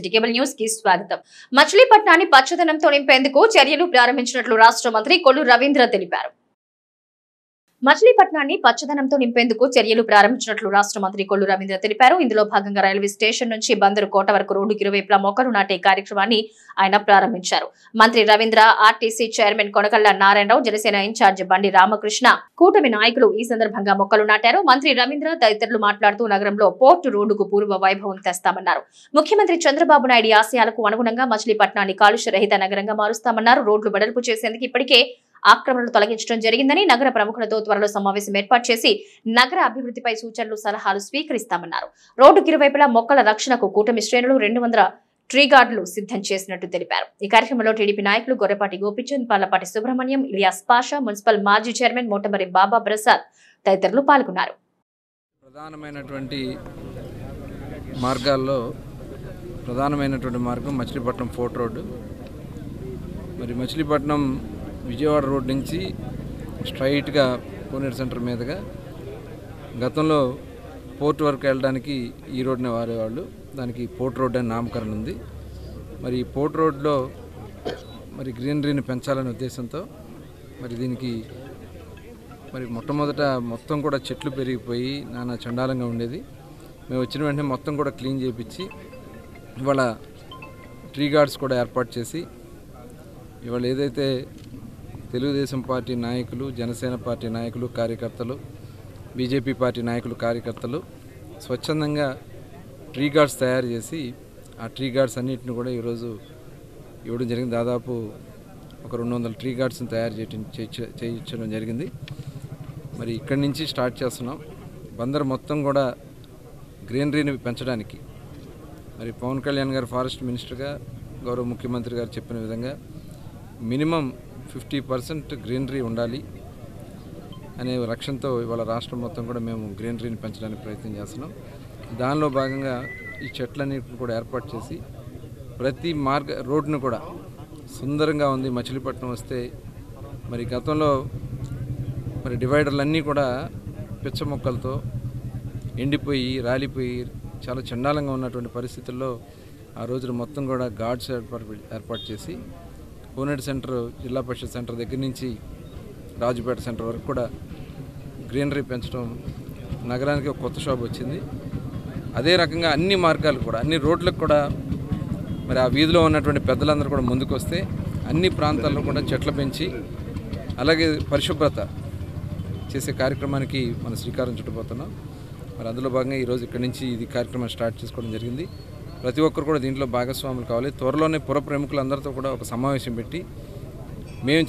City cable news కి స్వాగతం. మచిలీపట్నాన్ని పచ్చదనంతో నింపేందుకు చర్యలు ప్రారంభించినట్లు రాష్ట్ర మంత్రి కొల్లు రవీంద్ర తెలిపారు. మచిలీపట్నాన్ని పచ్చదనంతో నింపేందుకు చర్యలు ప్రారంభించినట్లు రాష్ట్ర మంత్రి కొల్లు రవీంద్ర తెలిపారు. ఇందులో భాగంగా రైల్వే స్టేషన్ నుంచి బందరు కోట వరకు రోడ్డుకి ఇరువైపులా మొక్కలు నాటే కార్యక్రమాన్ని ఆయన ప్రారంభించారు. మంత్రి Ravindra, RTC chairman Konakalla Narayanarao, Janasena incharge Bandi Ramakrishna, కూటమి నాయకులు ఈ సందర్భంగా మొక్కలు నాటారు. మంత్రి రవీంద్ర తదితరులు మాట్లాడుతూ నగరంలో పోర్టు రోడ్డుకు పూర్వ వైభవం తెస్తామన్నారు. ముఖ్యమంత్రి చంద్రబాబు నాయుడు ఆశయాలకు అనుగుణంగా మచిలీపట్నాన్ని కాలుష్య రహిత నగరంగా మారుస్తామన్నారు. రోడ్లు వెడల్పు చేసేందుకు ఇప్పటికే ఆక్రమణలు తొలగించడం జరిగిందని, నగర ప్రముఖులతో త్వరలో సమావేశం ఏర్పాటు చేసి నగర అభివృద్ధిపై సూచనలు, సలహాలు స్వీకరిస్తామన్నారు. రోడ్డుకి ఇరువైపులా మొక్కల రక్షణకు కూటమి శ్రేణులు 200 ట్రీ గార్డులు సిద్ధం చేసినట్టు తెలిపారు. ఈ కార్యక్రమంలో టీడీపీ నాయకులు గొర్రెపాటి గోపిచంద్, పల్లపాటి సుబ్రహ్మణ్యం, ఇలియాస్ పాషా, మున్సిపల్ మాజీ చైర్మన్ మోటమరి బాబా ప్రసాద్ తదితరులు పాల్గొన్నారు. ప్రధానమైనటువంటి మార్గం మచిలీపట్నం ఫోర్ట్ రోడ్డు. మరి మచిలీపట్నం విజయవాడ రోడ్ నుంచి స్ట్రైట్గా కోనేరు సెంటర్ మీదుగా గతంలో పోర్ట్ వరకు వెళ్ళడానికి ఈ రోడ్ని వాడేవాళ్ళు. దానికి పోర్ట్ రోడ్ అని నామకరణం ఉంది. మరి ఈ పోర్ట్ రోడ్లో మరి గ్రీనరీని పెంచాలనే ఉద్దేశంతో మరి దీనికి మరి మొట్టమొదట మొత్తం కూడా చెట్లు పెరిగిపోయి నానా చండాలంగా ఉండేది. మేము వచ్చిన వెంటనే మొత్తం కూడా క్లీన్ చేయించి ఇవాళ ట్రీ గార్డ్స్ కూడా ఏర్పాటు చేసి ఇవాళ ఏదైతే తెలుగుదేశం పార్టీ నాయకులు, జనసేన పార్టీ నాయకులు, కార్యకర్తలు, బీజేపీ పార్టీ నాయకులు, కార్యకర్తలు స్వచ్ఛందంగా ట్రీ గార్డ్స్ తయారు చేసి ఆ ట్రీ గార్డ్స్ అన్నింటిని కూడా ఈరోజు ఇవ్వడం జరిగింది. దాదాపు ఒక 200 ట్రీ గార్డ్స్ని తయారు చేయించడం జరిగింది. మరి ఇక్కడి నుంచి స్టార్ట్ చేస్తున్నాం. బందర్ మొత్తం కూడా గ్రీనరీని పెంచడానికి మరి పవన్ కళ్యాణ్ గారు ఫారెస్ట్ మినిస్టర్గా, గౌరవ ముఖ్యమంత్రి గారు చెప్పిన విధంగా మినిమం 50% గ్రీనరీ ఉండాలి అనే లక్ష్యంతో ఇవాళ రాష్ట్రం మొత్తం కూడా మేము గ్రీనరీని పెంచడానికి ప్రయత్నం చేస్తున్నాం. దానిలో భాగంగా ఈ చెట్లన్నింటిని కూడా ఏర్పాటు చేసి ప్రతి రోడ్డును కూడా సుందరంగా ఉంది. మచిలీపట్నం వస్తే మరి గతంలో మరి డివైడర్లన్నీ కూడా పిచ్చ మొక్కలతో ఎండిపోయి రాలిపోయి చాలా చండాలంగా ఉన్నటువంటి పరిస్థితుల్లో ఆ రోజున మొత్తం కూడా గార్డ్స్ ఏర్పాటు చేసి కోనేరు సెంటర్, జిల్లా పరిషత్ సెంటర్ దగ్గర నుంచి రాజుపేట సెంటర్ వరకు కూడా గ్రీనరీ పెంచడం నగరానికి ఒక కొత్త షాప్ వచ్చింది. అదే రకంగా అన్ని మార్గాలు కూడా, అన్ని రోడ్లకు కూడా మరి ఆ వీధిలో ఉన్నటువంటి పెద్దలందరూ కూడా ముందుకు వస్తే అన్ని ప్రాంతాల్లో కూడా చెట్లు పెంచి అలాగే పరిశుభ్రత చేసే కార్యక్రమానికి మనం శ్రీకారం చుట్టబోతున్నాం. మరి అందులో భాగంగా ఈరోజు ఇక్కడి నుంచి ఇది కార్యక్రమం స్టార్ట్ చేసుకోవడం జరిగింది. ప్రతి ఒక్కరు కూడా దీంట్లో భాగస్వాములు కావాలి. త్వరలోనే పుర ప్రముఖులందరితో కూడా ఒక సమావేశం పెట్టి మేము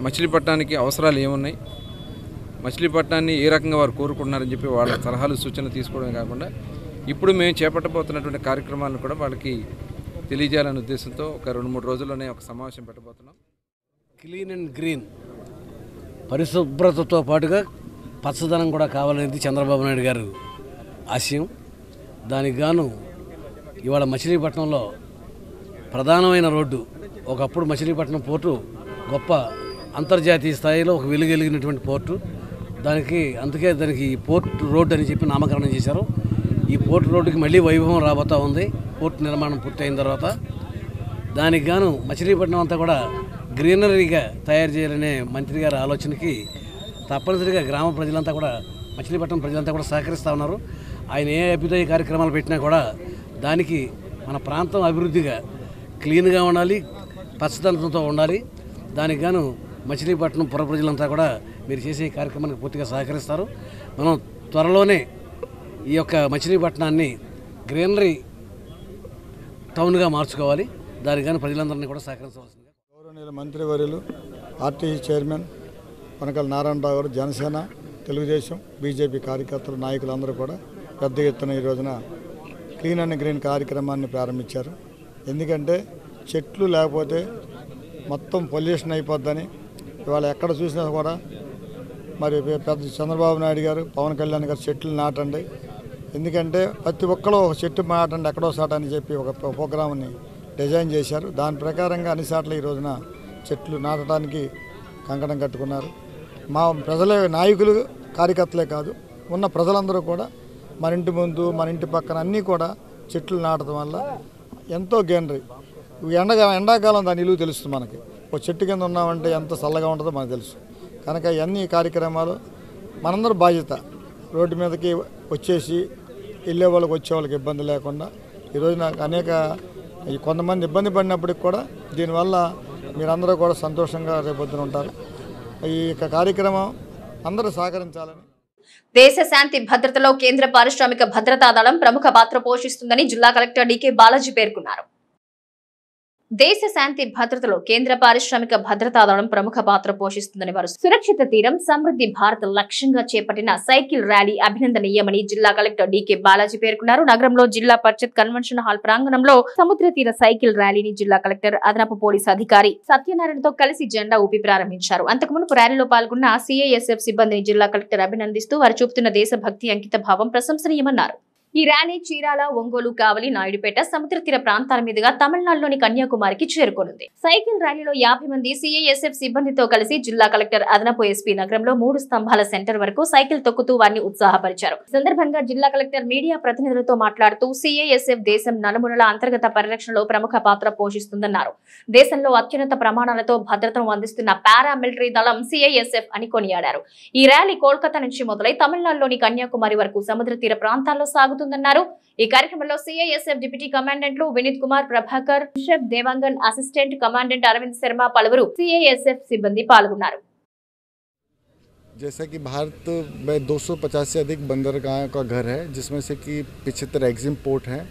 మచిలీపట్నానికి అవసరాలు ఏమున్నాయి, మచిలీపట్నాన్ని ఏ రకంగా వారు కోరుకుంటున్నారని చెప్పి వాళ్ళ సలహాలు, సూచనలు తీసుకోవడమే కాకుండా ఇప్పుడు మేము చేపట్టబోతున్నటువంటి కార్యక్రమాలను కూడా వాళ్ళకి తెలియజేయాలనే ఉద్దేశంతో ఒక 2-3 రోజుల్లోనే ఒక సమావేశం పెట్టబోతున్నాం. క్లీన్ అండ్ గ్రీన్, పరిశుభ్రతతో పాటుగా పచ్చదనం కూడా కావాలనేది చంద్రబాబు నాయుడు గారు ఆశయం. దానికి గాను ఇవాళ మచిలీపట్నంలో ప్రధానమైన రోడ్డు, ఒకప్పుడు మచిలీపట్నం పోర్టు గొప్ప అంతర్జాతీయ స్థాయిలో ఒక వెలుగెలిగినటువంటి పోర్టు. అందుకే దానికి పోర్ట్ రోడ్డు అని చెప్పి నామకరణం చేశారు. ఈ పోర్ట్ రోడ్డుకి మళ్ళీ వైభవం రాబోతూ ఉంది పోర్టు నిర్మాణం పూర్తయిన తర్వాత. దానికి గాను మచిలీపట్నం అంతా కూడా గ్రీనరీగా తయారు చేయాలనే మంత్రి గారి ఆలోచనకి తప్పనిసరిగా గ్రామ ప్రజలంతా కూడా, మచిలీపట్నం ప్రజలంతా కూడా సహకరిస్తూ ఉన్నారు. ఆయన ఏ అభ్యుదయ కార్యక్రమాలు పెట్టినా కూడా దానికి మన ప్రాంతం అభివృద్ధిగా క్లీన్గా ఉండాలి, పచ్చదనంతో ఉండాలి. దానికి గాను మచిలీపట్నం పుర ప్రజలంతా కూడా మీరు చేసే కార్యక్రమానికి పూర్తిగా సహకరిస్తారు. మనం త్వరలోనే ఈ యొక్క మచిలీపట్నాన్ని గ్రీనరీ టౌన్గా మార్చుకోవాలి. దానికి గాను ప్రజలందరినీ కూడా సహకరించవలసిందిగా గౌరవనీయుల మంత్రివర్యులు, ఆర్టీసీ చైర్మన్ కొనకళ్ళ నారాయణరావు గారు, జనసేన, తెలుగుదేశం, బీజేపీ కార్యకర్తలు, నాయకులు అందరూ కూడా పెద్ద ఎత్తున ఈ రోజున క్లీన్ అండ్ గ్రీన్ కార్యక్రమాన్ని ప్రారంభించారు. ఎందుకంటే చెట్లు లేకపోతే మొత్తం పొల్యూషన్ అయిపోద్దని ఇవాళ ఎక్కడ చూసినా కూడా మరి పెద్ద చంద్రబాబు నాయుడు గారు, పవన్ కళ్యాణ్ గారు చెట్లు నాటండి, ఎందుకంటే ప్రతి ఒక్కరు ఒక చెట్టు నాటండి ఎక్కడో సాట అని చెప్పి ఒక ప్రోగ్రామ్ని డిజైన్ చేశారు. దాని ప్రకారంగా అన్ని సార్లు ఈ రోజున చెట్లు నాటడానికి కంకణం కట్టుకున్నారు. మా ప్రజల నాయకులు, కార్యకర్తలే కాదు, ఉన్న ప్రజలందరూ కూడా మన ఇంటి ముందు, మన ఇంటి పక్కన అన్నీ కూడా చెట్లు నాటడం వల్ల ఎంతో గ్రీనరీ. ఎండాకాలం దాని ఇలువ తెలుస్తుంది మనకి. ఒక చెట్టు కింద ఉన్నామంటే ఎంత చల్లగా ఉంటుందో మనకు తెలుసు. కనుక ఇవన్నీ కార్యక్రమాలు మనందరూ బాధ్యత. రోడ్డు మీదకి వచ్చేసి వెళ్ళే వాళ్ళకి వచ్చే వాళ్ళకి ఇబ్బంది లేకుండా ఈరోజు నాకు అనేక కొంతమంది ఇబ్బంది పడినప్పటికి కూడా దీనివల్ల మీరందరూ కూడా సంతోషంగా రేపొద్దున ఉంటారు. ఈ కార్యక్రమం అందరూ సహకరించాలని. దేశ శాంతి భద్రతలో కేంద్ర పారిశ్రామిక భద్రతా దళం ప్రముఖ పాత్ర పోషిస్తుందని జిల్లా కలెక్టర్ డికే బాలాజీ పేర్కొన్నారు. దేశ శాంతి భద్రతలో కేంద్ర పారిశ్రామిక భద్రతా దళం ప్రముఖ పాత్ర పోషిస్తుందని వారు సురక్షిత తీరం సమృద్ధి భారత్ లక్ష్యంగా చేపట్టిన సైకిల్ ర్యాలీ అభినందనీయమని జిల్లా కలెక్టర్ డికే బాలాజీ పేర్కొన్నారు. నగరంలో జిల్లా పరిషత్ కన్వెన్షన్ హాల్ ప్రాంగణంలో సముద్ర తీర సైకిల్ ర్యాలీని జిల్లా కలెక్టర్ అదనపు పోలీస్ అధికారి సత్యనారాయణతో కలిసి జెండా ఊపి ప్రారంభించారు. అంతకుముందు ర్యాలీలో పాల్గొన్న సిఐఎస్ఎఫ్ సిబ్బందిని జిల్లా కలెక్టర్ అభినందిస్తూ వారు చూపుతున్న దేశభక్తి అంకిత భావం ప్రశంసనీయమన్నారు. ఈ ర్యాలీ చీరాల, ఒంగోలు, కావలి, నాయుడుపేట సముద్ర తీర ప్రాంతాల మీదుగా తమిళనాడులోని కన్యాకుమారికి చేరుకోనుంది. సైకిల్ ర్యాలీలో 50 మంది సిఐఎస్ఎఫ్ సిబ్బందితో కలిసి జిల్లా కలెక్టర్ అదనపు ఎస్పీ నగరంలో 3 స్తంభాల సెంటర్ వరకు సైకిల్ తొక్కుతూ వారిని ఉత్సాహపరిచారు. ఈ సందర్భంగా జిల్లా కలెక్టర్ మీడియా ప్రతినిధులతో మాట్లాడుతూ సిఐఎస్ఎఫ్ దేశం నలుమూలల అంతర్గత పరిరక్షణలో ప్రముఖ పాత్ర పోషిస్తుందన్నారు. దేశంలో అత్యున్నత ప్రమాణాలతో భద్రతను అందిస్తున్న పారామిలిటరీ దళం సిఐఎస్ఎఫ్ అని కొనియాడారు. ఈ ర్యాలీ కోల్కతా నుంచి మొదలై తమిళనాడులోని కన్యాకుమారి వరకు సముద్ర తీర ప్రాంతాల్లో సాగుతుందన్నారు. ఈ కార్యక్రమంలో సిఐఎస్ఎఫ్ డిప్యూటీ కమాండెంట్లు వినీత్ కుమార్, ప్రభాకర్, షెఫ్ దేవాంగన్, అసిస్టెంట్ కమాండెంట్ అరవింద్ శర్మ, పలువురు సిఐఎస్ఎఫ్ సిబ్బంది పాల్గొన్నారు. जैसा कि भारत में 250 से अधिक बंदरगाहों का घर है, जिसमें से कि 75 एग्जिम पोर्ट हैं,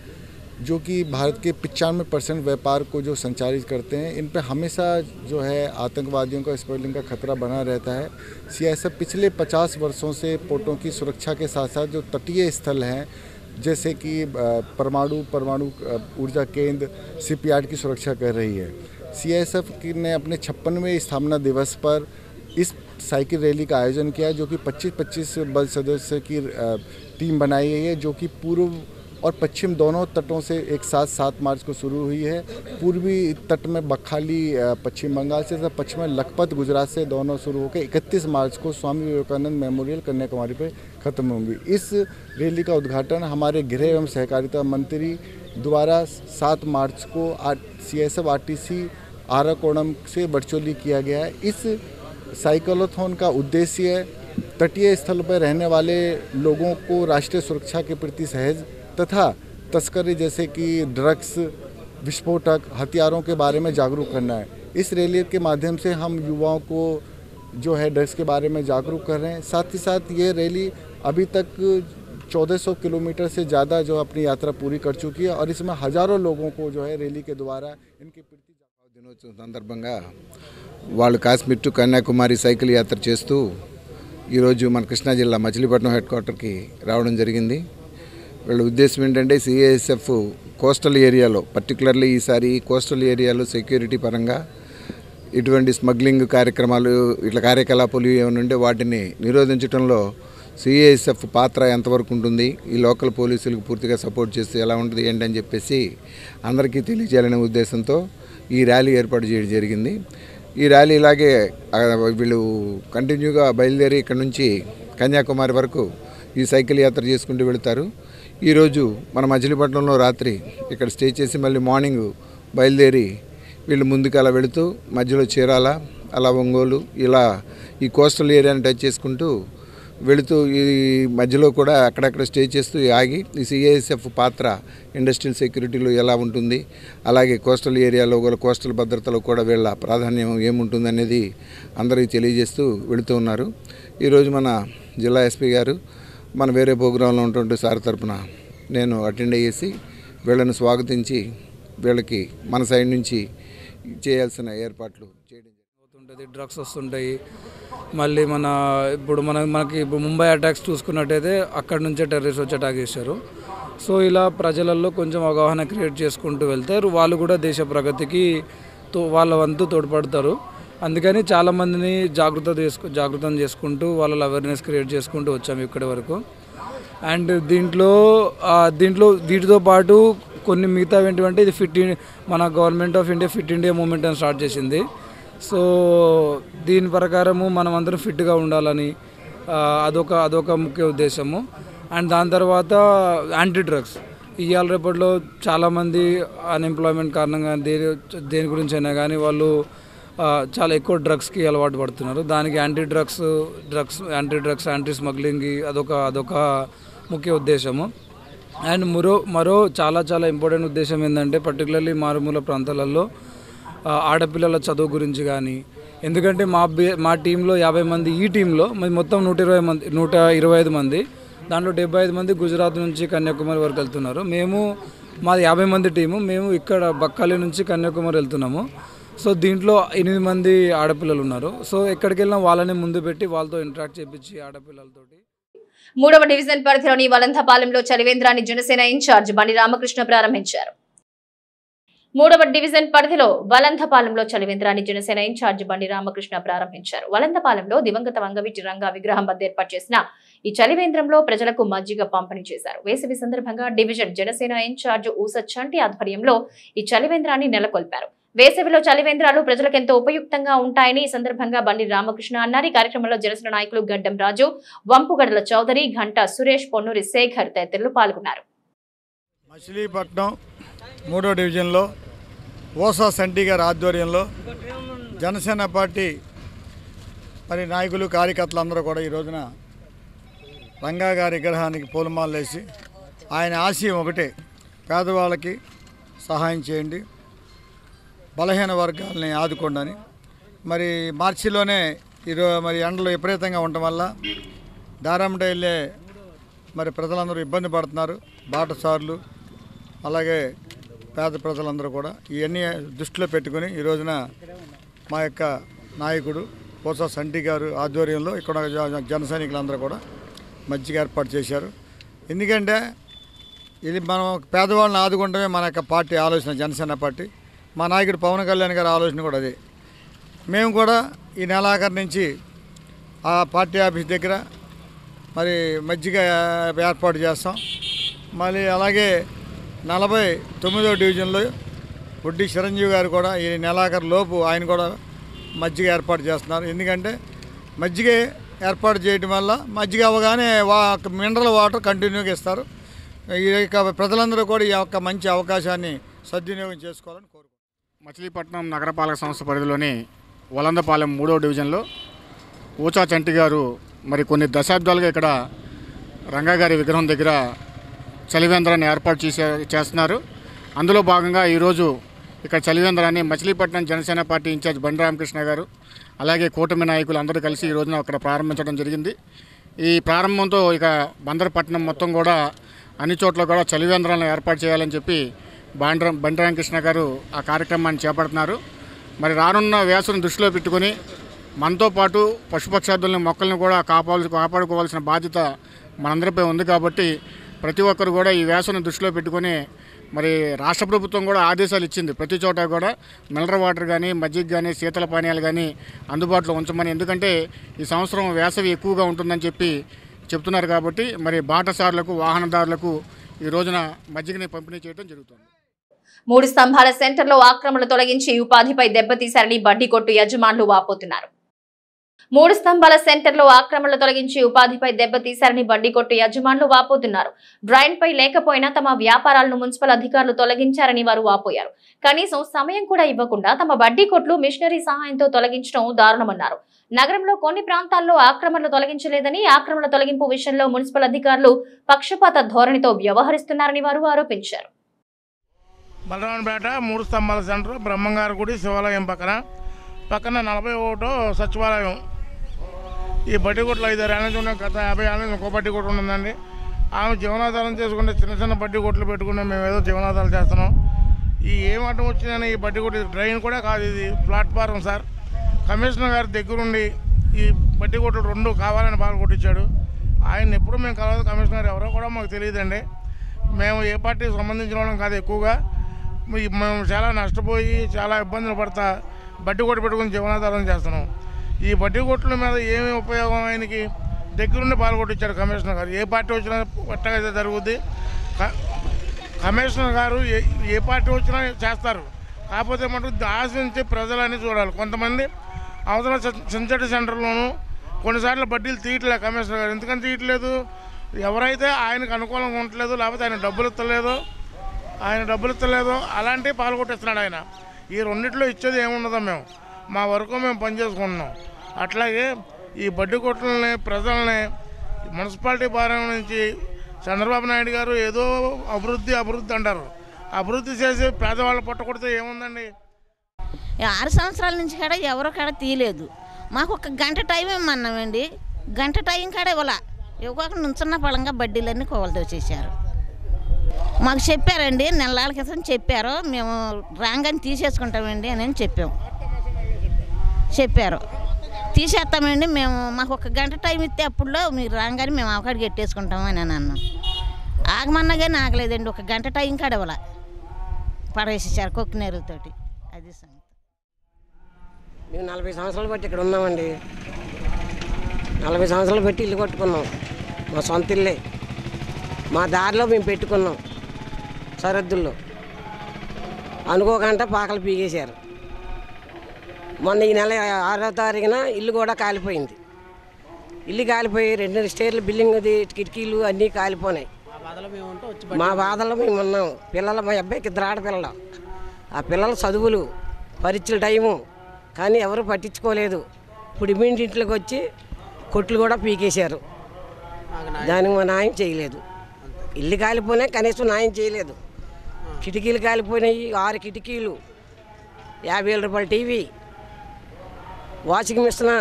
जो कि भारत के 95% व्यापार को जो संचालित करते हैं. इन पे हमेशा जो है आतंकवादियों का स्मगलिंग का खतरा बना रहता है. सीआईएसएफ पिछले 50 वर्षों से पोर्टों की सुरक्षा के साथ साथ जो तटीय स्थल हैं, जैसे कि परमाणु ऊर्जा केंद्र, शिपयार्ड की सुरक्षा कर रही है. सीआईएसएफ ने अपने 56वें स्थापना दिवस पर इस साइकिल रैली का आयोजन किया, जो कि 25 बल सदस्य की टीम बनाई गई है, जो कि पूर्व और पश्चिम दोनों तटों से एक साथ 7 मार्च को शुरू हुई है. पूर्वी तट में बखाली पश्चिम बंगाल से तथा पश्चिम में लखपत गुजरात से दोनों शुरू होकर 31 मार्च को स्वामी विवेकानंद मेमोरियल कन्याकुमारी पर ख़त्म होंगी. इस रैली का उद्घाटन हमारे गृह एवं सहकारिता मंत्री द्वारा 7 मार्च को सीआईएसएफ आरटीसी आराकोणम से वर्चुअली किया गया है. इस साइकिलोथॉन का उद्देश्य तटीय स्थल पर रहने वाले लोगों को राष्ट्रीय सुरक्षा के प्रति सहज तथा तस्करी जैसे कि ड्रग्स, विस्फोटक, हथियारों के बारे में जागरूक करना है. इस रैली के माध्यम से हम युवाओं को जो है ड्रग्स के बारे में जागरूक कर रहे हैं. साथ ही साथ ये रैली अभी तक 1400 किलोमीटर से ज़्यादा जो अपनी यात्रा पूरी कर चुकी है और इसमें हज़ारों लोगों को जो है रैली के द्वारा इनके प्रति దినోత్సవం సందర్భంగా వాళ్ళు కాశ్మీర్ టు కన్యాకుమారి సైకిల్ యాత్ర చేస్తూ ఈరోజు మన కృష్ణా జిల్లా మచిలీపట్నం హెడ్ క్వార్టర్కి రావడం జరిగింది. వీళ్ళ ఉద్దేశం ఏంటంటే సిఐఎస్ఎఫ్ కోస్టల్ ఏరియాలో, పర్టికులర్లీ ఈసారి కోస్టల్ ఏరియాలో సెక్యూరిటీ పరంగా ఇటువంటి స్మగ్లింగ్ కార్యక్రమాలు, ఇట్లా కార్యకలాపాలు ఏమైనా ఉంటే వాటిని నిరోధించడంలో సిఐఎస్ఎఫ్ పాత్ర ఎంతవరకు ఉంటుంది, ఈ లోకల్ పోలీసులకు పూర్తిగా సపోర్ట్ చేస్తే ఎలా ఉంటుంది ఏంటని చెప్పేసి అందరికీ తెలియజేయాలనే ఉద్దేశంతో ఈ ర్యాలీ ఏర్పాటు చేయడం జరిగింది. ఈ ర్యాలీ ఇలాగే వీళ్ళు కంటిన్యూగా బయలుదేరి ఇక్కడ నుంచి కన్యాకుమారి వరకు ఈ సైకిల్ యాత్ర చేసుకుంటూ వెళుతారు. ఈరోజు మన మచిలీపట్నంలో రాత్రి ఇక్కడ స్టే చేసి మళ్ళీ మార్నింగ్ బయలుదేరి వీళ్ళు ముందుకు అలా వెళుతూ మధ్యలో చీరాల, అలా ఒంగోలు, ఇలా ఈ కోస్టల్ ఏరియాని టచ్ చేసుకుంటూ వెళుతూ ఈ మధ్యలో కూడా అక్కడక్కడ స్టే చేస్తూ ఆగి ఈ సిఐఎస్ఎఫ్ పాత్ర ఇండస్ట్రియల్ సెక్యూరిటీలో ఎలా ఉంటుంది, అలాగే కోస్టల్ ఏరియాలో కూడా కోస్టల్ భద్రతలో కూడా వీళ్ళ ప్రాధాన్యం ఏముంటుంది అనేది అందరికీ తెలియజేస్తూ వెళుతూ ఉన్నారు. ఈరోజు మన జిల్లా ఎస్పీ గారు మన వేరే ప్రోగ్రాంలో ఉన్నటువంటి సార్ తరపున నేను అటెండ్ అయ్యేసి వీళ్ళని స్వాగతించి వీళ్ళకి మన సైడ్ నుంచి చేయాల్సిన ఏర్పాట్లు చేయడం జరుగుతుంటుంది. డ్రగ్స్ వస్తుంటాయి. మళ్ళీ మనకి ఇప్పుడు ముంబై అటాక్స్ చూసుకున్నట్టయితే అక్కడ నుంచే టెర్రరిస్ట్ వచ్చి అటాక్ చేశారు. సో ఇలా ప్రజలలో కొంచెం అవగాహన క్రియేట్ చేసుకుంటూ వెళ్తారు. వాళ్ళు కూడా దేశ ప్రగతికి వాళ్ళ వంతు తోడ్పడతారు. అందుకని చాలామందిని జాగృతం చేసుకుంటూ వాళ్ళ అవేర్నెస్ క్రియేట్ చేసుకుంటూ వచ్చాము ఇక్కడి వరకు. అండ్ వీటితో పాటు కొన్ని మిగతా ఏంటంటే ఇది మన government of India fit India movement అని స్టార్ట్ చేసింది. సో దీని ప్రకారము మనం అందరం ఫిట్గా ఉండాలని అదొక ముఖ్య ఉద్దేశము. అండ్ దాని తర్వాత యాంటీ డ్రగ్స్ ఇవాళ రేపట్లో చాలామంది అన్ఎంప్లాయ్మెంట్ కారణంగా దేని గురించి అయినా కానీ వాళ్ళు చాలా ఎక్కువ డ్రగ్స్కి అలవాటు పడుతున్నారు. దానికి యాంటీ స్మగ్లింగ్ అదొక ముఖ్య ఉద్దేశము. అండ్ మరో చాలా ఇంపార్టెంట్ ఉద్దేశం ఏంటంటే పర్టికులర్లీ మారుమూల ప్రాంతాలలో ఆడపిల్లల చదువు గురించి కానీ, ఎందుకంటే మా టీంలో 50 మంది, ఈ టీంలో మొత్తం 125 మంది, దాంట్లో 75 మంది గుజరాత్ నుంచి కన్యాకుమారి వరకు వెళ్తున్నారు. మాది 50 మంది టీము, మేము ఇక్కడ బక్కాలి నుంచి కన్యాకుమారి వెళ్తున్నాము. సో దీంట్లో 8 మంది ఆడపిల్లలు ఉన్నారు. సో ఎక్కడికి వెళ్ళినా వాళ్ళని ముందు పెట్టి వాళ్ళతో ఇంటరాక్ట్ చేయించి ఆడపిల్లలతోటి. 3వ డివిజన్ పరిధిలోని వలంతపాలెంలో చలివేంద్రాన్ని జనసేన ఇన్ఛార్జ్ బండి రామకృష్ణ ప్రారంభించారు. 3వ డివిజన్ పరిధిలో వలంతపాలెంలో చలివేంద్రాన్ని జనసేన ఇన్ఛార్జ్ బండి రామకృష్ణ ప్రారంభించారు. వలంతపాలెంలో దివంగత వంగవీటి రంగా విగ్రహం వద్ద ఏర్పాటు చేసిన ఈ చలివేంద్రంలో ప్రజలకు మజ్జిగ పంపిణీ చేశారు. వేసవి సందర్భంగా డివిజన్ జనసేన ఇన్ఛార్జ్ ఊస చంటి ఆధ్వర్యంలో ఈ చలివేంద్రాన్ని నెలకొల్పారు. వేసవిలో చలివేంద్రాలు ప్రజలకెంతో ఉపయుక్తంగా ఉంటాయని ఈ సందర్భంగా బండి రామకృష్ణ అన్నారు. ఈ కార్యక్రమంలో జనసేన నాయకులు గడ్డం రాజు, వంపుగడల చౌదరి, ఘంటా సురేష్, పొన్నూరి శేఖర్ తదితరులు పాల్గొన్నారు. మచిలీపట్నం 3వ డివిజన్లో ఓసా సంటి గారి ఆధ్వర్యంలో జనసేన పార్టీ నాయకులు, కార్యకర్తలు అందరూ కూడా ఈ రోజున రంగా గారి విగ్రహానికి పూలమాలలు వేసి ఆయన ఆశయం ఒకటే, పేదవాళ్ళకి సహాయం చేయండి, బలహీన వర్గాలని ఆదుకోండి. మార్చిలోనే ఎండలు విపరీతంగా ఉండటం వల్ల దారామట వెళ్ళే ప్రజలందరూ ఇబ్బంది పడుతున్నారు. బాటసార్లు అలాగే పేద ప్రజలందరూ కూడా ఇవన్నీ దృష్టిలో పెట్టుకుని ఈ రోజున మా యొక్క నాయకుడు ఓసా సంటి గారు ఆధ్వర్యంలో ఇక్కడ జన సైనికులందరూ కూడా మజ్జిగ ఏర్పాటు చేశారు. ఎందుకంటే ఇది మనం పేదవాళ్ళని ఆదుకుంటమే మన యొక్క పార్టీ ఆలోచన, జనసేన పార్టీ. మా నాయకుడు పవన్ కళ్యాణ్ గారి ఆలోచన కూడా అదే. మేము కూడా ఈ నెలాఖరు నుంచి ఆ పార్టీ ఆఫీస్ దగ్గర మజ్జిగ ఏర్పాటు చేస్తాం. మళ్ళీ అలాగే 49వ డివిజన్లో వడ్డీ చిరంజీవి గారు కూడా ఈ నెలాఖరు లోపు ఆయన కూడా మజ్జిగ ఏర్పాటు చేస్తున్నారు. ఎందుకంటే మజ్జిగ ఏర్పాటు చేయడం వల్ల మజ్జిగ అవ్వగానే మినరల్ వాటర్ కంటిన్యూగా ఇస్తారు. ఈ యొక్క ప్రజలందరూ కూడా ఈ యొక్క మంచి అవకాశాన్ని సద్వినియోగం చేసుకోవాలని కోరుకుంటున్నాను. మచిలీపట్నం నగరపాలక సంస్థ పరిధిలోని వలందపాలెం 3వ డివిజన్లో ఊచా చంటి గారు కొన్ని దశాబ్దాలుగా ఇక్కడ రంగాగారి విగ్రహం దగ్గర చలివేంద్రాన్ని ఏర్పాటు చేస్తున్నారు. అందులో భాగంగా ఈరోజు ఇక్కడ చలివేంద్రాన్ని మచిలీపట్నం జనసేన పార్టీ ఇన్ఛార్జ్ బండి రామకృష్ణ గారు అలాగే కూటమి నాయకులు అందరూ కలిసి ఈ రోజున అక్కడ ప్రారంభించడం జరిగింది. ఈ ప్రారంభంతో ఇక బందరపట్నం మొత్తం కూడా అన్ని చోట్ల కూడా చలివేంద్రాలను ఏర్పాటు చేయాలని చెప్పి బండి రామకృష్ణ గారు ఆ కార్యక్రమాన్ని చేపడుతున్నారు. రానున్న వేసవిని దృష్టిలో పెట్టుకొని మనతో పాటు పశుపక్షాదుల్ని, మొక్కలను కూడా కాపాడుకోవాల్సిన బాధ్యత మనందరిపై ఉంది. కాబట్టి ప్రతి ఒక్కరు కూడా ఈ వేసవిని దృష్టిలో పెట్టుకొని రాష్ట్ర ప్రభుత్వం కూడా ఆదేశాలు ఇచ్చింది. ప్రతి చోట కూడా మినరల్ వాటర్ కానీ, మజ్జిగ కానీ, శీతల పానీయాలు కానీ అందుబాటులో ఉంచమని. ఎందుకంటే ఈ సంవత్సరం వేసవి ఎక్కువగా ఉంటుందని చెప్తున్నారు. కాబట్టి బాటసారులకు, వాహనదారులకు ఈ రోజున మజ్జిగని పంపిణీ చేయడం జరుగుతుంది. 3 స్తంభాల సెంటర్లో ఆక్రమణలు తొలగించి ఉపాధిపై దెబ్బతీశారని బడ్డీ కొట్టు యజమానులు వాపోతున్నారు. 3 స్తంభాల సెంటర్లో ఆక్రమణలు తొలగించి ఉపాధిపై దెబ్బతీశారని బడ్డీ కొట్టు యజమానులు వాపోతున్నారు. డ్రైన్ పై లేకపోయినా తమ వ్యాపారాలను మున్సిపల్ అధికారులు తొలగించారని వారు వాపోయారు. కనీసం సమయం కూడా ఇవ్వకుండా తమ బడ్డీ కొట్లు మిషనరీ సహాయంతో తొలగించడం దారుణమన్నారు. నగరంలో కొన్ని ప్రాంతాల్లో ఆక్రమణలు తొలగించలేదని, ఆక్రమణ తొలగింపు విషయంలో మున్సిపల్ అధికారులు పక్షపాత ధోరణితో వ్యవహరిస్తున్నారని వారు ఆరోపించారు. బలరామపేట 3 స్తంభాల సెంటర్, బ్రహ్మంగారి గుడి, శివాలయం పక్కన 41 సచివాలయం. ఈ బడ్డీ కొట్లు 5 ఏళ్ళ నుంచి ఉన్నాయి. గత 50 ఏళ్ళ నుంచి ఇంకో బడ్డీ కొట్టు ఉందండి. ఆమె జీవనాధారం చేసుకుంటే చిన్న బడ్డీ కొట్లు పెట్టుకునే మేము ఏదో జీవనాధారం చేస్తున్నాం. ఏం అడ్డం వచ్చిందని ఈ బడ్డీ కొట్టు డ్రైన్ కూడా కాదు, ఇది ప్లాట్ఫారం సార్. కమిషనర్ గారి దగ్గరుండి ఈ బడ్డీ కొట్లు 2 కావాలని బాగా కొట్టించాడు. ఆయన ఎప్పుడు మేము కలవదు. కమిషనర్ ఎవరో కూడా మాకు తెలియదండి. మేము ఏ పార్టీకి సంబంధించిన వాళ్ళం కాదు. ఎక్కువగా మేము చాలా నష్టపోయి చాలా ఇబ్బందులు పడతా బడ్డీ కొట్టు పెట్టుకుని జీవనాధారం చేస్తున్నాం. ఈ బడ్డీ కొట్ల మీద ఏమి ఉపయోగం? ఆయనకి దగ్గరుండి పాల్గొట్టించాడు కమిషనర్ గారు. ఏ పార్టీ వచ్చినా పట్టగా జరుగుద్ది. కమిషనర్ గారు ఏ పార్టీ వచ్చినా చేస్తారు. కాకపోతే మటుకు ఆశించి ప్రజలని చూడాలి. కొంతమంది అవసరం సింథటిక్ సెంటర్లోనూ కొన్నిసార్లు బడ్డీలు తీయట్లేదు కమిషనర్ గారు. ఎందుకని తీయట్లేదు? ఎవరైతే ఆయనకు అనుకూలంగా ఉండట్లేదు, లేకపోతే ఆయన డబ్బులు ఇస్తలేదు అలాంటివి పాల్గొట్టిస్తున్నాడు ఆయన. ఈ రెండిట్లో ఇచ్చేది ఏముండదో మేము మా వరకు మేము పనిచేసుకుంటున్నాం. అట్లాగే ఈ బడ్డీ కొట్లని ప్రజల్ని మున్సిపాలిటీ భారం నుంచి చంద్రబాబు నాయుడు గారు ఏదో అభివృద్ధి అంటారు. అభివృద్ధి చేసి పేదవాళ్ళు పట్టకొడితే ఏముందండి? 6 సంవత్సరాల నుంచి కూడా ఎవరో కూడా తీయలేదు. మాకు ఒక గంట టైం ఏమన్నామండి, గంట టైం కూడా ఇవ్వకుండా నుంచున్న పళంగా బడ్డీలన్నీ కోవలతో చేశారు. మాకు చెప్పారండి, నెలల క్రితం చెప్పారు, మేము రాగానే తీసేసుకుంటామండి అని చెప్పారు. తీసేస్తామండి మేము, మాకు ఒక గంట టైం ఇస్తే అప్పుడులో మీరు రాగానే మేము అవకాడికి ఎట్టేసుకుంటామని అని అన్నాం. ఆగమన్నా కానీ ఆగలేదండి, ఒక గంట టైం కాడ పడవేసేసారు కొక్కినేరుతోటి. అది సంగతి. మేము 40 సంవత్సరాలు బట్టి ఇక్కడ ఉన్నామండి. 40 సంవత్సరాలు బట్టి ఇల్లు కట్టుకున్నాం. మా సొంత ఇల్లే, మా దారిలో మేము పెట్టుకున్నాం. సరిహద్దుల్లో అనుకోకుండా పాకలు పీకేశారు. మొన్న ఈ నెల 6వ తారీఖున ఇల్లు కూడా కాలిపోయింది. ఇల్లు కాలిపోయి 2 స్టేర్లు బిల్డింగ్ది కిటికీలు అన్నీ కాలిపోయినాయి. మా బాధలో మేము ఉన్నాం. పిల్లలు, మా అబ్బాయికి 2 ఆడపిల్లలు, ఆ పిల్లల చదువులు, పరీక్షల టైము, కానీ ఎవరు పట్టించుకోలేదు. ఇప్పుడు ఇంటింట్లోకి వచ్చి కొట్లు కూడా పీకేశారు. దానికి మా న్యాయం చేయలేదు. ఇల్లు కాలిపోయినాయి, కనీసం న్యాయం చేయలేదు. కిటికీలు కాలిపోయినాయి, 6 కిటికీలు, 50,000 రూపాయల టీవీ, వాషింగ్ మిషన్,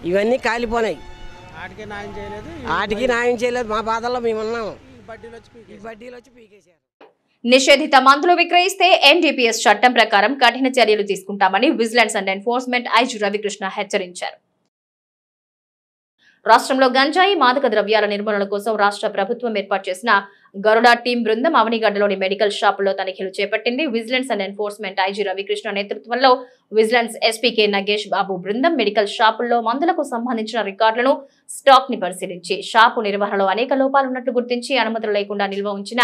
ఇవన్నీ కాలిపోయినాయి. వాటికి న్యాయం చేయలేదు. మా బాధల్లో మేము ఉన్నాము. బడ్డీలు వచ్చి పీకేశారు. నిషేధిత మందులు విక్రయిస్తే ఎన్డీపీఎస్ చట్టం ప్రకారం కఠిన చర్యలు తీసుకుంటామని vigilance and enforcement IG Ravikrishna హెచ్చరించారు. రాష్ట్రంలో గంజాయి, మాదక ద్రవ్యాల నిర్మూలన కోసం రాష్ట్ర ప్రభుత్వం ఏర్పాటు చేసిన గరుడ టీం బృందం అవనిగడ్డలోని మెడికల్ షాపుల్లో తనిఖీలు చేపట్టింది. Vigilance and enforcement IG Ravikrishna నేతృత్వంలో విజిలెన్స్ ఎస్పీకే నగేష్ బాబు బృందం మెడికల్ షాపుల్లో మందులకు సంబంధించిన రికార్డులను, స్టాక్ ని పరిశీలించి షాపు నిర్వహణలో అనేక లోపాలున్నట్లు గుర్తించి అనుమతులు లేకుండా నిల్వ ఉంచిన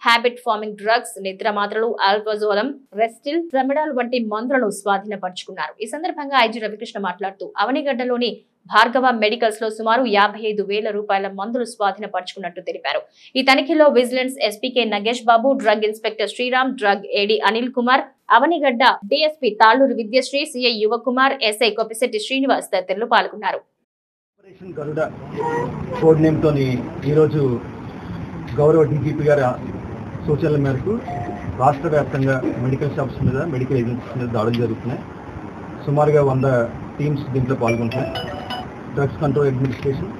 హ్యాబిట్ ఫార్మింగ్ డ్రగ్స్, నిద్ర మాత్రలు, ఆల్ఫాజోలం, రెస్టిల్, ట్రెమిడాల్ వంటి మందులను స్వాధీనపరుచుకున్నారు. ఈ సందర్భంగా ఐజీ రవికృష్ణ మాట్లాడుతూ అవనిగడ్డలోని భార్గవ మెడికల్స్ లో సుమారు 55,000 రూపాయల మందులు స్వాధీనపరుచుకున్నట్టు తెలిపారు. ఈ తనిఖీలో vigilance SP K Nagesh Babu, drug inspector Sriram, drug AD Anil Kumar, Avanigadda DSP Talluru Vidyasri, CI Yuvakumar, SI Koppisetti Srinivas తదితరులు పాల్గొన్నారు. ఈరోజు గౌరవ డీజీపీ గారి సూచనల మేరకు రాష్ట్ర వ్యాప్తంగా మెడికల్ షాప్స్ మీద, మెడికల్ ఏజెన్సీస్ మీద దాడులు జరుగుతున్నాయి. సుమారుగా 100 టీమ్స్ దీంట్లో పాల్గొంటున్నాయి. డ్రగ్స్ కంట్రోల్ అడ్మినిస్ట్రేషన్,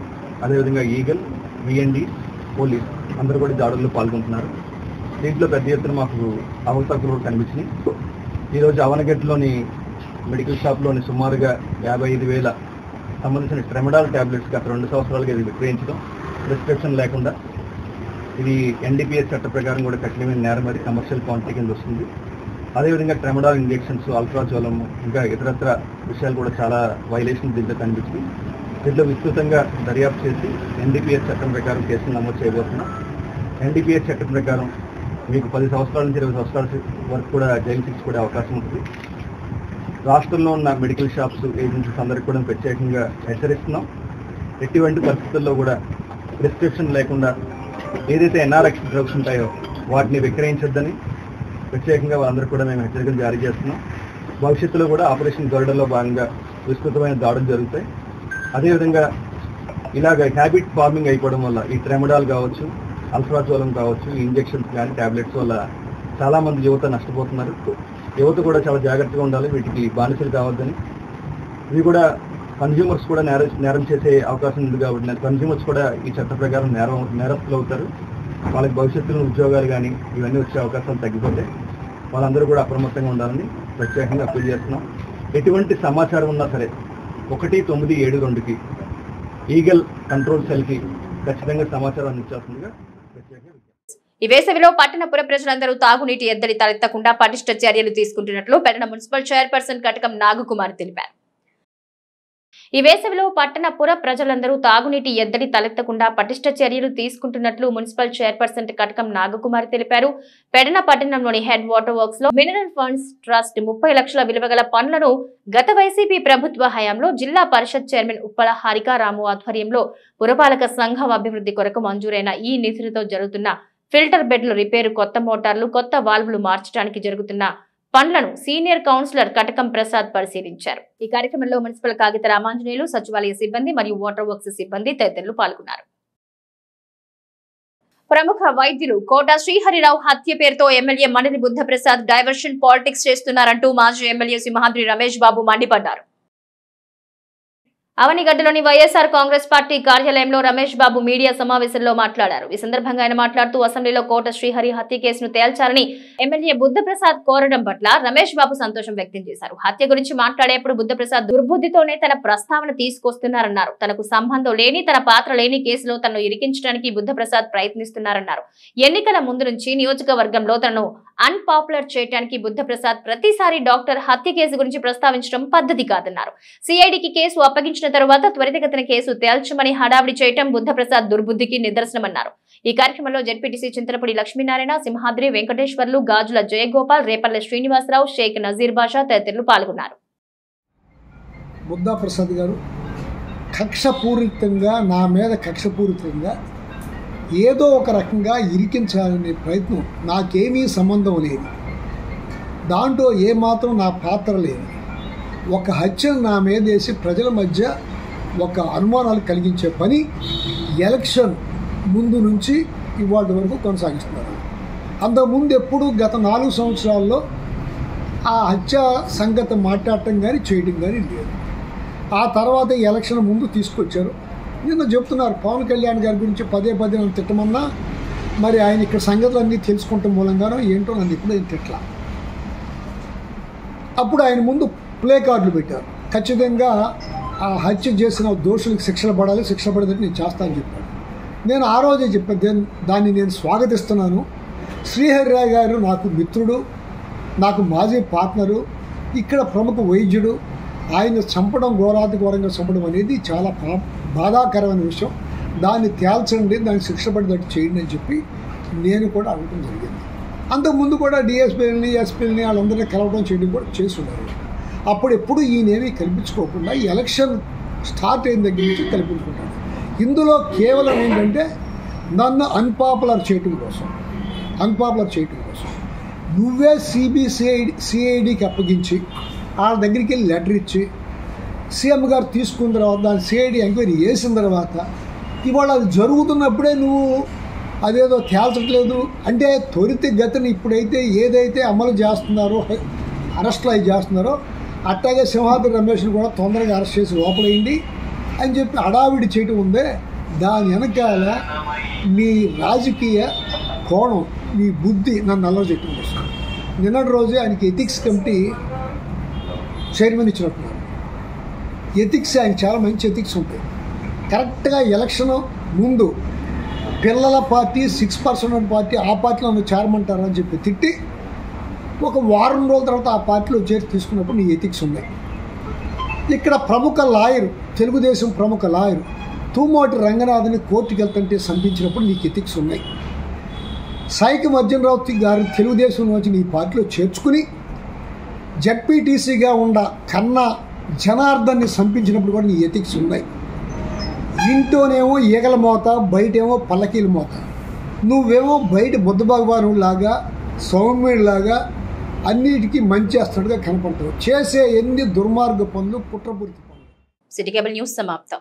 అదేవిధంగా ఈగల్, విఎన్డి, పోలీస్ అందరూ కూడా దాడుల్లో పాల్గొంటున్నారు. దీంట్లో పెద్ద ఎత్తున మాకు అవకతవకలు కూడా కనిపించినాయి. ఈరోజు అవనగడ్డలోని మెడికల్ షాప్లోని సుమారుగా 55,000 సంబంధించిన ట్రెమిడాల్ ట్యాబ్లెట్స్ గత 2 సంవత్సరాలుగా ఇది విక్రయించడం ప్రిస్క్రిప్షన్ లేకుండా, ఇది ఎన్డీపీఎస్ చట్ట ప్రకారం కూడా కఠినమైన నేరం, అది కమర్షియల్ క్వాంటిటీ కింద వస్తుంది. అదేవిధంగా ట్రెమిడాల్ ఇంజెక్షన్స్, అల్ట్రాజోలం, ఇంకా ఇతరత్ర విషయాలు కూడా చాలా వైలేషన్ దీంట్లో కనిపించింది. దీంట్లో విస్తృతంగా దర్యాప్తు చేసి ఎన్డీపీఎస్ చట్టం ప్రకారం కేసులు నమోదు చేయబోతున్నాం. ఎన్డీపీఎస్ చట్టం ప్రకారం మీకు 10 సంవత్సరాల నుంచి 20 సంవత్సరాల వరకు కూడా జైలు శిక్ష పడే అవకాశం ఉంటుంది. రాష్ట్రంలో ఉన్న మెడికల్ షాప్స్, ఏజెన్సీస్ అందరికీ కూడా ప్రత్యేకంగా హెచ్చరిస్తున్నాం. ఎటువంటి పరిస్థితుల్లో కూడా ప్రిస్క్రిప్షన్ లేకుండా ఏదైతే ఎన్ఆర్ఎక్స్ డ్రగ్స్ ఉంటాయో వాటిని విక్రయించొద్దని ప్రత్యేకంగా వాళ్ళందరూ కూడా మేము హెచ్చరికలు జారీ చేస్తున్నాం. భవిష్యత్తులో కూడా ఆపరేషన్ గరుడలో భాగంగా విస్తృతమైన దాడులు జరుగుతాయి. అదేవిధంగా ఇలాగ హ్యాబిట్ ఫార్మింగ్ అయిపోవడం వల్ల ఈ ట్రెమిడాల్ కావచ్చు, అల్ట్రాజోలం కావచ్చు, ఈ ఇంజెక్షన్స్ కానీ ట్యాబ్లెట్స్ వల్ల చాలామంది యువత నష్టపోతున్నారు. యువత కూడా చాలా జాగ్రత్తగా ఉండాలి, వీటికి బానిసలు కావద్దని. ఇవి కూడా కన్జ్యూమర్స్ కూడా నేరం చేసే అవకాశం ఉంది కాబట్టి కన్జ్యూమర్స్ కూడా ఈ చట్ట ప్రకారం నేరస్తులు అవుతారు. వాళ్ళకి భవిష్యత్తులో ఉద్యోగాలు కానీ ఇవన్నీ వచ్చే అవకాశాలు తగ్గిపోతాయి. వాళ్ళందరూ కూడా అప్రమత్తంగా ఉండాలని ప్రత్యేకంగా అప్పీల్ చేస్తున్నాం. ఎటువంటి సమాచారం ఉన్నా సరే 1972కి ఈగల్ కంట్రోల్ సెల్కి ఖచ్చితంగా సమాచారం అందించాల్సిందిగా ప్రత్యేకంగా. ఈ వేసవిలో పట్టణ పుర ప్రజలందరూ తాగునీటి ఎద్దడి తలెత్తకుండా పటిష్ట చర్యలు తీసుకుంటున్నట్లు పెడన మున్సిపల్ చైర్పర్సన్ కటకం నాగకుమార్ తెలిపారు. ఈ వేసవిలో పట్టణ పుర ప్రజలందరూ తాగునీటి ఎద్దడి తలెత్తకుండా పటిష్ట చర్యలు తీసుకుంటున్నట్లు మున్సిపల్ చైర్పర్సన్ కటకం నాగకుమారి తెలిపారు. పెడన పట్టణంలోని హెడ్ వాటర్ వర్క్స్ లో మినరల్ ఫండ్స్ ట్రస్ట్ 30 లక్షల విలువగల పనులను గత వైసీపీ ప్రభుత్వ హయాంలో జిల్లా పరిషత్ చైర్మన్ ఉప్పల హారికారాము ఆధ్వర్యంలో పురపాలక సంఘం అభివృద్ధి కొరకు మంజూరైన ఈ నిధులతో జరుగుతున్న ఫిల్టర్ బెడ్లు రిపేరు, కొత్త మోటార్లు, కొత్త వాల్వులు మార్చడానికి జరుగుతున్న పనులను సీనియర్ కౌన్సిలర్ కటకం ప్రసాద్ పరిశీలించారు. ఈ కార్యక్రమంలో మున్సిపల్ కాగిత రామాంజనేయులు, సచివాలయ సిబ్బంది మరియు వాటర్ వర్క్స్ సిబ్బంది తదితరులు పాల్గొన్నారు. ప్రముఖ వైద్యులు కోట శ్రీహరిరావు హత్య పేరుతో ఎమ్మెల్యే మండలి బుద్ధప్రసాద్ డైవర్షన్ పాలిటిక్స్ చేస్తున్నారంటూ మాజీ ఎమ్మెల్యే సింహాద్రి రమేష్ బాబు మండిపడ్డారు. అవనిగడ్డలోని వైఎస్ఆర్ కాంగ్రెస్ పార్టీ కార్యాలయంలో రమేష్ బాబు మీడియా సమావేశంలో మాట్లాడారు. ఈ సందర్భంగా ఆయన మాట్లాడుతూ అసెంబ్లీలో కోట శ్రీహరి హత్య కేసును తేల్చాలని ఎమ్మెల్యే బుద్ధప్రసాద్ కోరడం పట్ల రమేష్ బాబు సంతోషం వ్యక్తం చేశారు. హత్య గురించి మాట్లాడేప్పుడు బుద్ధప్రసాద్ దుర్బుద్ధితోనే తన ప్రస్తావన తీసుకొస్తున్నారన్నారు. తనకు సంబంధం లేని, తన పాత్ర లేని కేసులో తనను ఇరికించడానికి బుద్ధప్రసాద్ ప్రయత్నిస్తున్నారన్నారు. ఎన్నికల ముందు నుంచి నియోజకవర్గంలో తనను అన్పాపులర్ చేయడానికి బుద్ధప్రసాద్ ప్రతిసారి డాక్టర్ హత్య కేసు గురించి ప్రస్తావించడం పద్ధతి కాదన్నారు. సిఐడికి కేసు అప్పగించిన తరువాత త్వరితగతిన కేసు తేల్చమని హడావిడి చేయటం బుద్ధప్రసాద్ దుర్బుద్ధికి నిదర్శనమన్నారు. ఈ కార్యక్రమంలో జెడ్పీటీసీ చింతలపూడి లక్ష్మీనారాయణ, సింహాద్రి వెంకటేశ్వర్లు, గాజుల జయగోపాల్, రేపల్లె శ్రీనివాసరావు, షేక్ నజీర్ బాషా తదితరులు పాల్గొన్నారు. బుద్ధప్రసాద్ గారు కక్షపూరితంగా నా మీద కక్షపూరితంగా ఏదో ఒక రకంగా ఇరికించాలనే ప్రయత్నం, నాకేమీ సంబంధం లేదు, దాంట్లో ఏమాత్రం నా పాత్ర లేదు. ఒక హత్యను నా మీద వేసి ప్రజల మధ్య ఒక అనుమానాలు కలిగించే పని ఎలక్షన్ ముందు నుంచి ఇవాళ వరకు కొనసాగిస్తున్నారు. అంతకుముందు ఎప్పుడు గత 4 సంవత్సరాల్లో ఆ హత్య సంగతి మాట్లాడటం కానీ చేయడం కానీ లేదు. ఆ తర్వాత ఎలక్షన్ ముందు తీసుకొచ్చారు. నిన్న చెప్తున్నారు పవన్ కళ్యాణ్ గారి గురించి పదే నన్ను తిట్టమన్నా, మరి ఆయన ఇక్కడ సంగతులన్నీ తెలుసుకుంటాం మూలంగానో ఏంటో నన్ను ఇప్పుడు ఏం తిట్లా. అప్పుడు ఆయన ముందు ప్లే కార్డులు పెట్టారు. ఖచ్చితంగా ఆ హత్య చేసిన దోషులకు శిక్షలు పడాలి, శిక్ష పడేటట్టు నేను చేస్తానని చెప్పాను. నేను ఆ రోజే చెప్పాను, దాన్ని నేను స్వాగతిస్తున్నాను. శ్రీహరిరావు గారు నాకు మిత్రుడు, నాకు మాజీ పార్ట్నరు, ఇక్కడ ప్రముఖ వైద్యుడు. ఆయన చంపడం, ఘోరాతిఘోరంగా చంపడం అనేది చాలా బాధాకరమైన విషయం. దాన్ని తేల్చండి, దాన్ని శిక్ష పడేటట్టు చేయండి అని చెప్పి నేను కూడా అడగడం జరిగింది. అంతకుముందు కూడా డిఎస్పీలని, ఎస్పీలని వాళ్ళందరినీ కలవడం చేయడం కూడా చేస్తున్నారు. అప్పుడు ఎప్పుడు ఈయనేమీ కల్పించుకోకుండా ఎలక్షన్ స్టార్ట్ అయిన దగ్గర నుంచి కల్పించుకుంటాడు. ఇందులో కేవలం ఏంటంటే నన్ను అన్పాపులర్ చేయటం కోసం నువ్వే సిఐడికి అప్పగించి వాళ్ళ దగ్గరికి వెళ్ళి లెటర్ ఇచ్చి సీఎం గారు తీసుకున్న తర్వాత దాన్ని సిఐడి ఎంక్వైరీ చేసిన తర్వాత ఇవాళ అది జరుగుతున్నప్పుడే నువ్వు అదేదో తేల్చట్లేదు అంటే త్వరితగతిని ఇప్పుడైతే ఏదైతే అమలు చేస్తున్నారో, అరెస్టులు అవి చేస్తున్నారో అట్లాగే సింహాద్రి రమేష్ని కూడా తొందరగా అరెస్ట్ చేసి లోపలేయండి అని చెప్పి హడావిడి చేయటం ఉందే, దాని వెనకాల మీ రాజకీయ కోణం, మీ బుద్ధి నన్ను అల్లరి చేయటం కోసం. నిన్నటి రోజే ఆయనకి ఎథిక్స్ కమిటీ చైర్మన్ ఇచ్చినట్టున్నారు. ఎథిక్స్ ఆయన చాలా మంచి ఎథిక్స్ ఉంటాయి. కరెక్ట్గా ఎలక్షన్ ముందు పిల్లల పార్టీ 6% పార్టీ, ఆ పార్టీలో నన్ను చేరమంటారని చెప్పి తిట్టి ఒక వారం రోజుల తర్వాత ఆ పార్టీలో చేరి తీసుకున్నప్పుడు నీ ఎథిక్స్ ఉన్నాయి. ఇక్కడ ప్రముఖ లాయరు, తెలుగుదేశం ప్రముఖ లాయరు తూమోటి రంగనాథ్ని కోర్టుకి వెళ్తుంటే సంపించినప్పుడు నీకు ఎథిక్స్ ఉన్నాయి. సైకి మర్జనరావు గారు తెలుగుదేశం నుంచి నీ పార్టీలో చేర్చుకుని జెడ్పీటీసీగా ఉన్న కన్నా జనార్దన్ని సంపించినప్పుడు కూడా నీ ఎథిక్స్ ఉన్నాయి. ఇంట్లోనేమో ఈగల మోత, బయటేమో పల్లకీల మోత. నువ్వేమో బయట బుద్ధ భగవాను లాగా, సౌమ్యుడిలాగా అన్నిటికీ మంచి చేస్తున్నట్టుగా కనపడతావు. చేసే ఎన్ని దుర్మార్గ పనులు, కుట్రపూరిత పనులు. సిటీ కేబుల్ న్యూస్ సమాప్తం.